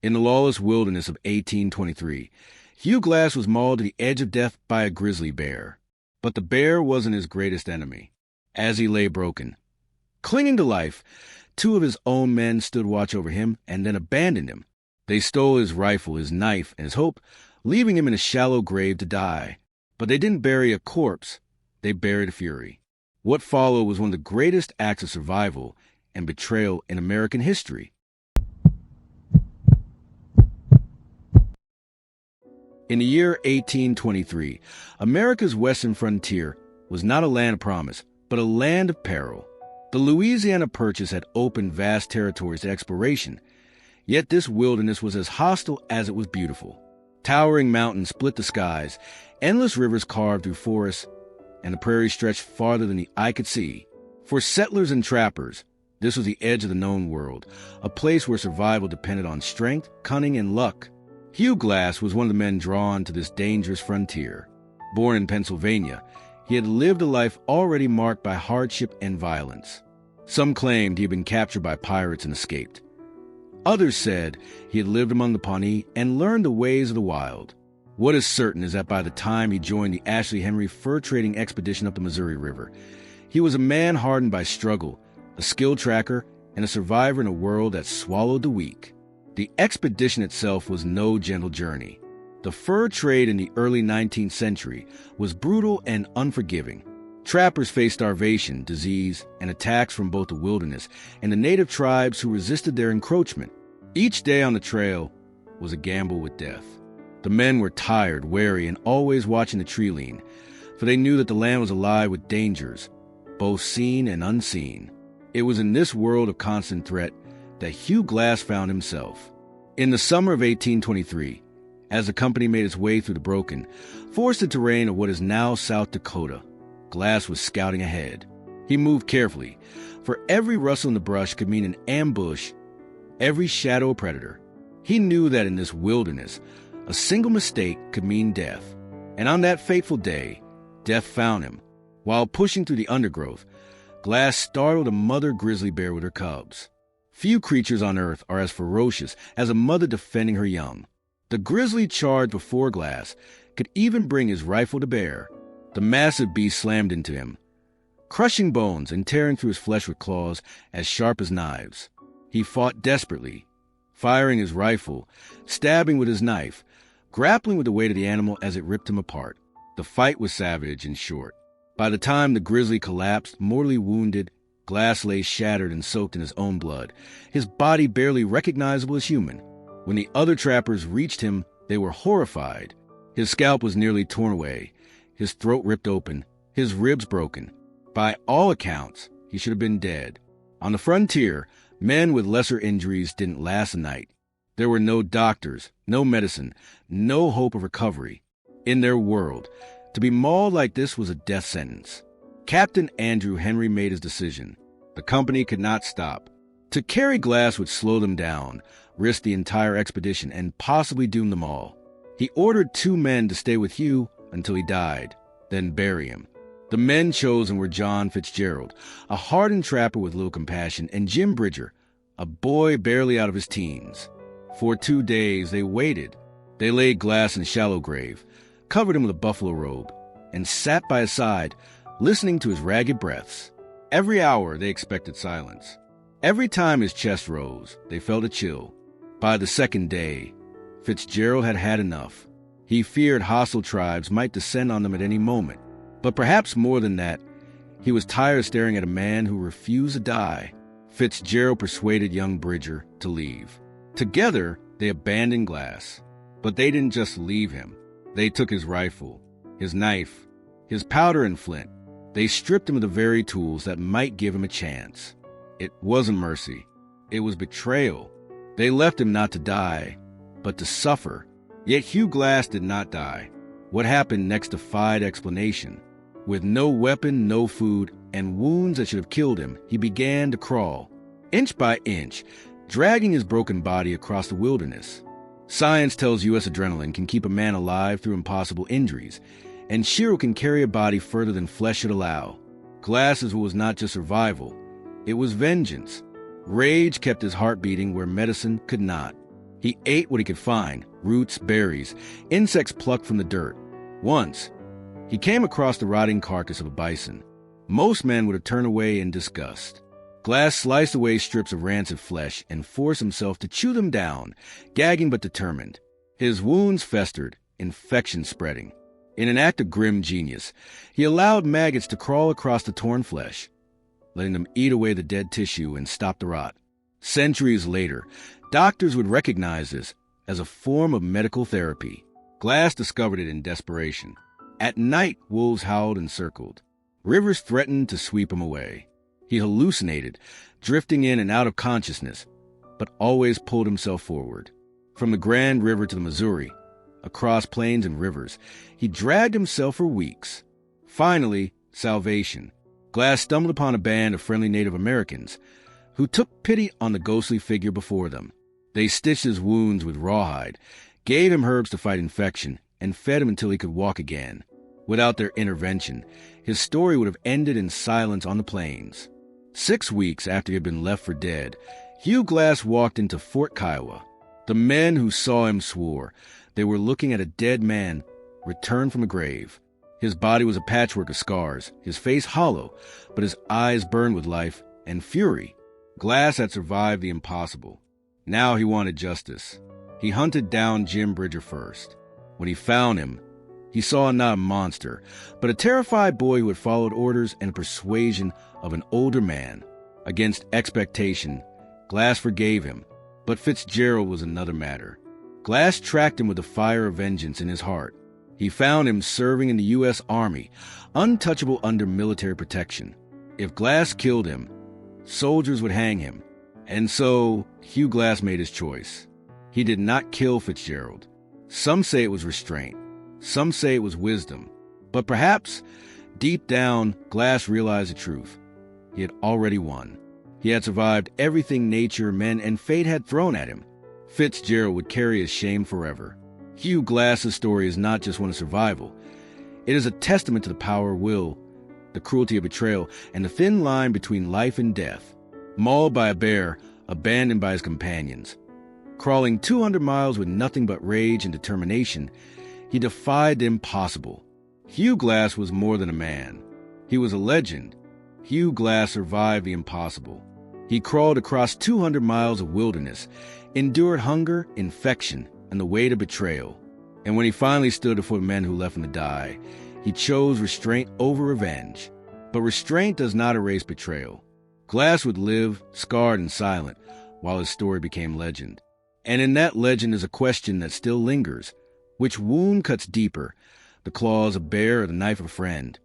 In the lawless wilderness of 1823, Hugh Glass was mauled to the edge of death by a grizzly bear. But the bear wasn't his greatest enemy. As he lay broken, clinging to life, two of his own men stood watch over him and then abandoned him. They stole his rifle, his knife, and his hope, leaving him in a shallow grave to die. But they didn't bury a corpse. They buried a fury. What followed was one of the greatest acts of survival and betrayal in American history. In the year 1823, America's western frontier was not a land of promise, but a land of peril. The Louisiana Purchase had opened vast territories to exploration, yet this wilderness was as hostile as it was beautiful. Towering mountains split the skies, endless rivers carved through forests, and the prairie stretched farther than the eye could see. For settlers and trappers, this was the edge of the known world, a place where survival depended on strength, cunning, and luck. Hugh Glass was one of the men drawn to this dangerous frontier. Born in Pennsylvania, he had lived a life already marked by hardship and violence. Some claimed he had been captured by pirates and escaped. Others said he had lived among the Pawnee and learned the ways of the wild. What is certain is that by the time he joined the Ashley Henry fur trading expedition up the Missouri River, he was a man hardened by struggle, a skill tracker, and a survivor in a world that swallowed the weak. The expedition itself was no gentle journey. The fur trade in the early 19th century was brutal and unforgiving. Trappers faced starvation, disease, and attacks from both the wilderness and the native tribes who resisted their encroachment. Each day on the trail was a gamble with death. The men were tired, wary, and always watching the tree line, for they knew that the land was alive with dangers, both seen and unseen. It was in this world of constant threat that Hugh Glass found himself. In the summer of 1823, as the company made its way through the broken, forested terrain of what is now South Dakota, Glass was scouting ahead. He moved carefully, for every rustle in the brush could mean an ambush, every shadow a predator. He knew that in this wilderness, a single mistake could mean death. And on that fateful day, death found him. While pushing through the undergrowth, Glass startled a mother grizzly bear with her cubs. Few creatures on earth are as ferocious as a mother defending her young. The grizzly charged before Glass could even bring his rifle to bear. The massive beast slammed into him, crushing bones and tearing through his flesh with claws as sharp as knives. He fought desperately, firing his rifle, stabbing with his knife, grappling with the weight of the animal as it ripped him apart. The fight was savage and short. By the time the grizzly collapsed, mortally wounded, Glass lay shattered and soaked in his own blood, his body barely recognizable as human. When the other trappers reached him, they were horrified. His scalp was nearly torn away, his throat ripped open, his ribs broken. By all accounts, he should have been dead. On the frontier, men with lesser injuries didn't last a night. There were no doctors, no medicine, no hope of recovery. In their world, to be mauled like this was a death sentence. Captain Andrew Henry made his decision. The company could not stop. To carry Glass would slow them down, risk the entire expedition, and possibly doom them all. He ordered 2 men to stay with Hugh until he died, then bury him. The men chosen were John Fitzgerald, a hardened trapper with little compassion, and Jim Bridger, a boy barely out of his teens. For 2 days they waited. They laid Glass in a shallow grave, covered him with a buffalo robe, and sat by his side, listening to his ragged breaths. Every hour they expected silence. Every time his chest rose, they felt a chill. By the 2nd day, Fitzgerald had had enough. He feared hostile tribes might descend on them at any moment. But perhaps more than that, he was tired of staring at a man who refused to die. Fitzgerald persuaded young Bridger to leave. Together, they abandoned Glass. But they didn't just leave him. They took his rifle, his knife, his powder and flint. They stripped him of the very tools that might give him a chance. It wasn't mercy. It was betrayal. They left him not to die, but to suffer. Yet Hugh Glass did not die. What happened next defied explanation. With no weapon, no food, and wounds that should have killed him, he began to crawl, inch by inch, dragging his broken body across the wilderness. Science tells U.S. adrenaline can keep a man alive through impossible injuries, and Shiro can carry a body further than flesh should allow. Glass's was not just survival, it was vengeance. Rage kept his heart beating where medicine could not. He ate what he could find, roots, berries, insects plucked from the dirt. Once, he came across the rotting carcass of a bison. Most men would have turned away in disgust. Glass sliced away strips of rancid flesh and forced himself to chew them down, gagging but determined. His wounds festered, infection spreading. In an act of grim genius, he allowed maggots to crawl across the torn flesh, letting them eat away the dead tissue and stop the rot. Centuries later, doctors would recognize this as a form of medical therapy. Glass discovered it in desperation. At night, wolves howled and circled. Rivers threatened to sweep him away. He hallucinated, drifting in and out of consciousness, but always pulled himself forward. From the Grand River to the Missouri, across plains and rivers, he dragged himself for weeks. Finally, salvation. Glass stumbled upon a band of friendly Native Americans who took pity on the ghostly figure before them. They stitched his wounds with rawhide, gave him herbs to fight infection, and fed him until he could walk again. Without their intervention, his story would have ended in silence on the plains. 6 weeks after he had been left for dead, Hugh Glass walked into Fort Kiowa. The men who saw him swore they were looking at a dead man returned from a grave. His body was a patchwork of scars, his face hollow, but his eyes burned with life and fury. Glass had survived the impossible. Now he wanted justice. He hunted down Jim Bridger first. When he found him, he saw not a monster, but a terrified boy who had followed orders and persuasion of an older man. Against expectation, Glass forgave him, but Fitzgerald was another matter. Glass tracked him with the fire of vengeance in his heart. He found him serving in the U.S. Army, untouchable under military protection. If Glass killed him, soldiers would hang him. And so, Hugh Glass made his choice. He did not kill Fitzgerald. Some say it was restraint. Some say it was wisdom. But perhaps, deep down, Glass realized the truth. He had already won. He had survived everything nature, men, and fate had thrown at him. Fitzgerald would carry his shame forever. Hugh Glass's story is not just one of survival. It is a testament to the power of will, the cruelty of betrayal, and the thin line between life and death. Mauled by a bear, abandoned by his companions. Crawling 200 miles with nothing but rage and determination, he defied the impossible. Hugh Glass was more than a man. He was a legend. Hugh Glass survived the impossible. He crawled across 200 miles of wilderness, endured hunger, infection, and the weight of betrayal. And when he finally stood before the men who left him to die, he chose restraint over revenge. But restraint does not erase betrayal. Glass would live, scarred and silent, while his story became legend. And in that legend is a question that still lingers. Which wound cuts deeper, the claws of a bear or the knife of a friend?